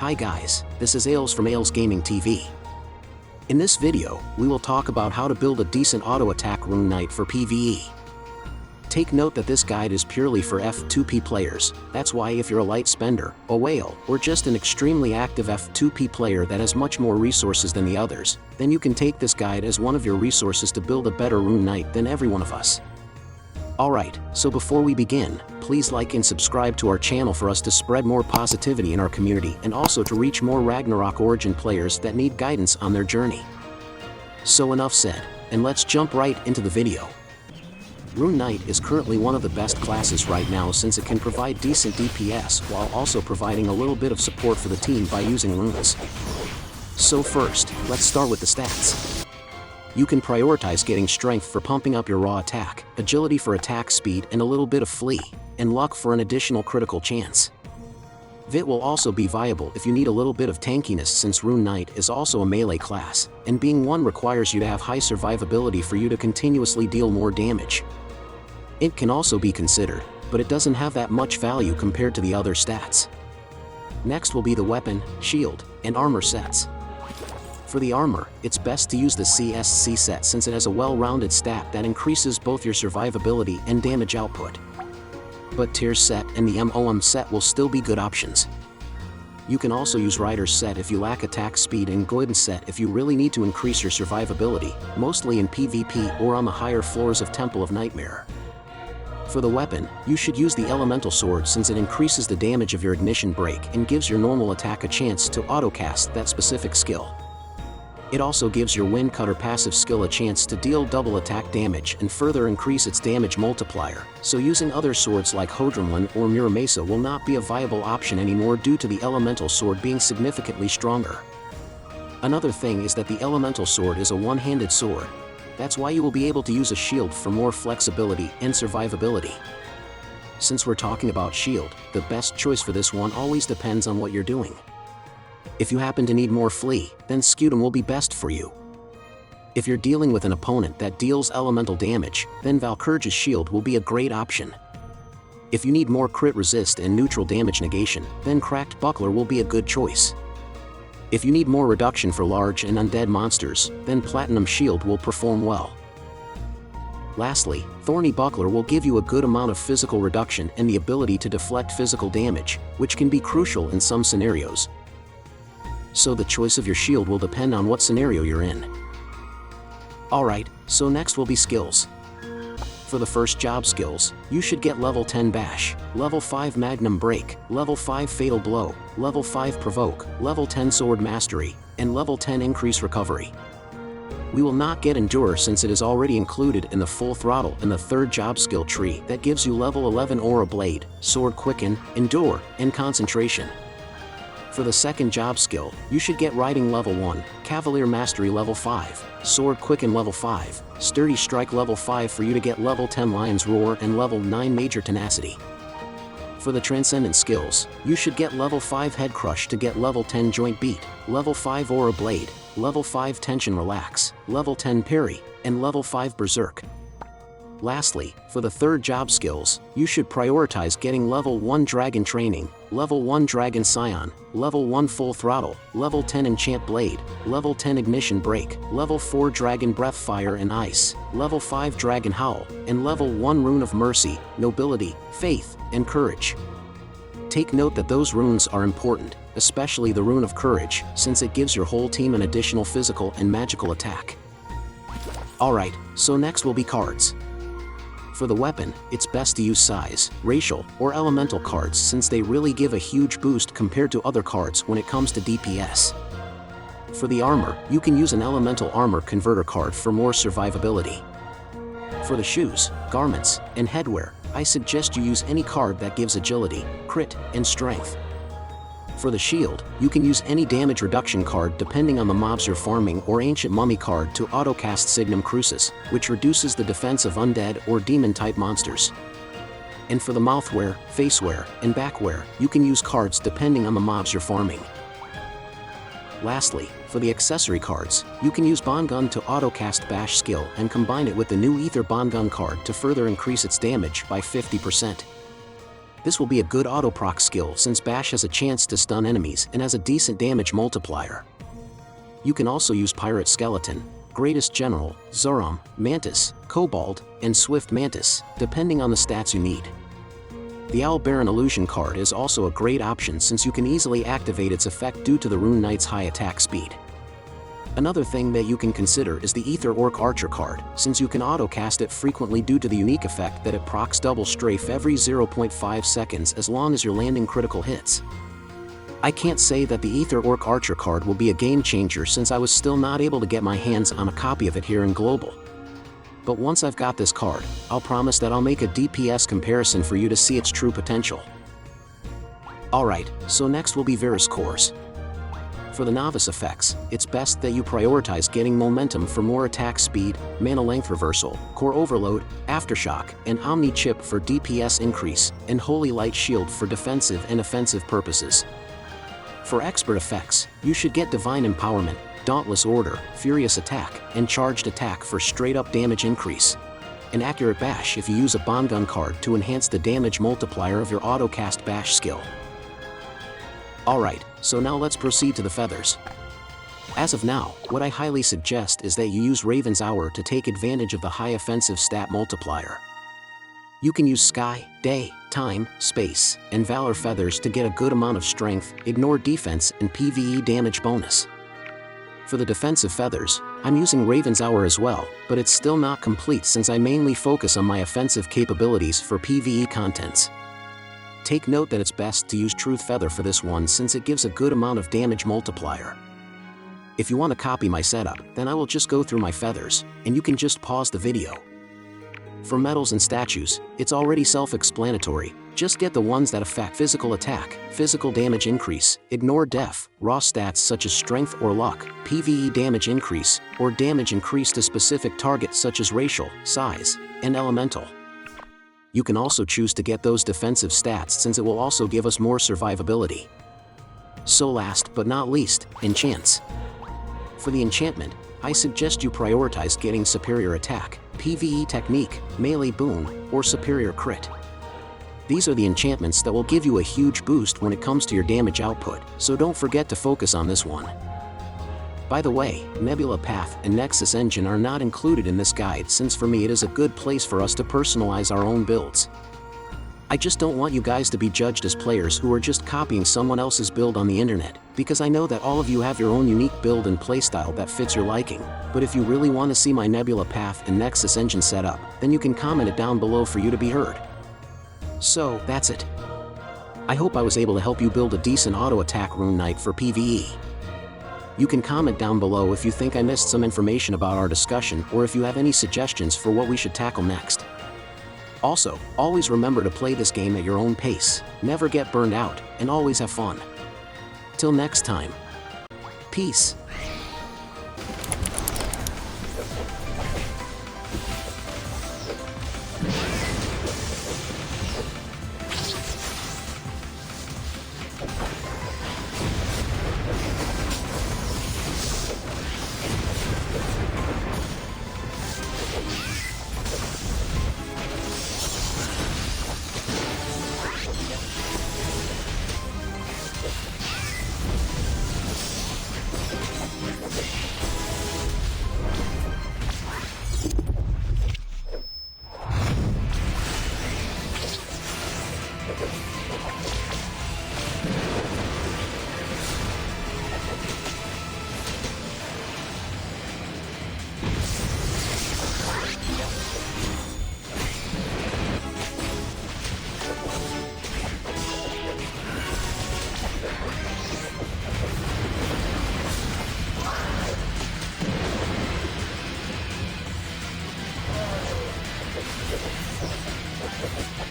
Hi guys, this is Ales from Ales Gaming TV. In this video, we will talk about how to build a decent Auto Attack Rune Knight for PVE. Take note that this guide is purely for F2P players. That's why if you're a light spender, a whale, or just an extremely active F2P player that has much more resources than the others, then you can take this guide as one of your resources to build a better Rune Knight than every one of us. Alright, so before we begin, please like and subscribe to our channel for us to spread more positivity in our community and also to reach more Ragnarok Origin players that need guidance on their journey. So enough said, and let's jump right into the video. Rune Knight is currently one of the best classes right now since it can provide decent DPS while also providing a little bit of support for the team by using runes. So first, let's start with the stats. You can prioritize getting strength for pumping up your raw attack, agility for attack speed and a little bit of flee, and luck for an additional critical chance. Vit will also be viable if you need a little bit of tankiness since Rune Knight is also a melee class, and being one requires you to have high survivability for you to continuously deal more damage. It can also be considered, but it doesn't have that much value compared to the other stats. Next will be the weapon, shield, and armor sets. For the armor, it's best to use the CSC set since it has a well-rounded stat that increases both your survivability and damage output. But Tears set and the MOM set will still be good options. You can also use Rider's set if you lack attack speed and Guidance set if you really need to increase your survivability, mostly in PvP or on the higher floors of Temple of Nightmare. For the weapon, you should use the Elemental Sword since it increases the damage of your ignition break and gives your normal attack a chance to autocast that specific skill. It also gives your Wind Cutter passive skill a chance to deal double attack damage and further increase its damage multiplier, so using other swords like Hodrumlin or Muramesa will not be a viable option anymore due to the Elemental Sword being significantly stronger. Another thing is that the Elemental Sword is a one-handed sword. That's why you will be able to use a shield for more flexibility and survivability. Since we're talking about shield, the best choice for this one always depends on what you're doing. If you happen to need more flee, then Scutum will be best for you. If you're dealing with an opponent that deals elemental damage, then Valkyrja's shield will be a great option. If you need more crit resist and neutral damage negation, then Cracked Buckler will be a good choice. If you need more reduction for large and undead monsters, then Platinum Shield will perform well. Lastly, Thorny Buckler will give you a good amount of physical reduction and the ability to deflect physical damage, which can be crucial in some scenarios. So the choice of your shield will depend on what scenario you're in. Alright, so next will be skills. For the first job skills, you should get level 10 Bash, level 5 Magnum Break, level 5 Fatal Blow, level 5 Provoke, level 10 Sword Mastery, and level 10 Increase Recovery. We will not get Endure since it is already included in the Full Throttle in the third job skill tree that gives you level 11 Aura Blade, Sword Quicken, Endure, and Concentration. For the second job skill, you should get Riding level 1, Cavalier Mastery level 5, Sword Quicken level 5, Sturdy Strike level 5 for you to get level 10 Lion's Roar and level 9 Major Tenacity. For the Transcendent skills, you should get level 5 Head Crush to get level 10 Joint Beat, level 5 Aura Blade, level 5 Tension Relax, level 10 Parry, and level 5 Berserk. Lastly, for the third job skills, you should prioritize getting level 1 Dragon Training, level 1 Dragon Scion, level 1 Full Throttle, level 10 Enchant Blade, level 10 Ignition Break, level 4 Dragon Breath Fire and Ice, level 5 Dragon Howl, and level 1 Rune of Mercy, Nobility, Faith, and Courage. Take note that those runes are important, especially the Rune of Courage, since it gives your whole team an additional physical and magical attack. Alright, so next will be cards. For the weapon, it's best to use size, racial, or elemental cards since they really give a huge boost compared to other cards when it comes to DPS. For the armor, you can use an elemental armor converter card for more survivability. For the shoes, garments, and headwear, I suggest you use any card that gives agility, crit, and strength. For the shield, you can use any damage reduction card depending on the mobs you're farming or Ancient Mummy card to autocast Signum Crucis, which reduces the defense of undead or demon-type monsters. And for the mouthwear, facewear, and backwear, you can use cards depending on the mobs you're farming. Lastly, for the accessory cards, you can use Bongun to autocast Bash skill and combine it with the new Ether Bongun card to further increase its damage by 50%. This will be a good auto-proc skill since Bash has a chance to stun enemies and has a decent damage multiplier. You can also use Pirate Skeleton, Greatest General, Zoram, Mantis, Kobold, and Swift Mantis, depending on the stats you need. The Owl Baron Illusion card is also a great option since you can easily activate its effect due to the Rune Knight's high attack speed. Another thing that you can consider is the Ether Orc Archer card, since you can auto-cast it frequently due to the unique effect that it procs double strafe every 0.5 seconds as long as you're landing critical hits. I can't say that the Ether Orc Archer card will be a game changer since I was still not able to get my hands on a copy of it here in Global. But once I've got this card, I'll promise that I'll make a DPS comparison for you to see its true potential. Alright, so next will be Varus cores. For the novice effects, it's best that you prioritize getting momentum for more attack speed, mana length reversal, core overload, aftershock, and omni chip for DPS increase, and holy light shield for defensive and offensive purposes. For expert effects, you should get divine empowerment, dauntless order, furious attack, and charged attack for straight up damage increase. An accurate bash if you use a bomb gun card to enhance the damage multiplier of your auto cast bash skill. Alright, so now let's proceed to the feathers. As of now, what I highly suggest is that you use Raven's Hour to take advantage of the high offensive stat multiplier. You can use Sky, Day, Time, Space, and Valor feathers to get a good amount of strength, ignore defense, and PVE damage bonus. For the defensive feathers, I'm using Raven's Hour as well, but it's still not complete since I mainly focus on my offensive capabilities for PVE contents. Take note that it's best to use Truth Feather for this one since it gives a good amount of damage multiplier. If you want to copy my setup, then I will just go through my feathers, and you can just pause the video. For medals and statues, it's already self-explanatory, just get the ones that affect physical attack, physical damage increase, ignore def, raw stats such as strength or luck, PVE damage increase, or damage increase to specific targets such as racial, size, and elemental. You can also choose to get those defensive stats since it will also give us more survivability. So last but not least, enchants. For the enchantment, I suggest you prioritize getting superior attack, PVE technique, melee boon, or superior crit. These are the enchantments that will give you a huge boost when it comes to your damage output, so don't forget to focus on this one. By the way, Nebula Path and Nexus Engine are not included in this guide since for me it is a good place for us to personalize our own builds. I just don't want you guys to be judged as players who are just copying someone else's build on the internet, because I know that all of you have your own unique build and playstyle that fits your liking, but if you really want to see my Nebula Path and Nexus Engine setup, then you can comment it down below for you to be heard. So, that's it. I hope I was able to help you build a decent Auto Attack Rune Knight for PVE. You can comment down below if you think I missed some information about our discussion or if you have any suggestions for what we should tackle next. Also, always remember to play this game at your own pace, never get burned out, and always have fun. Till next time. Peace.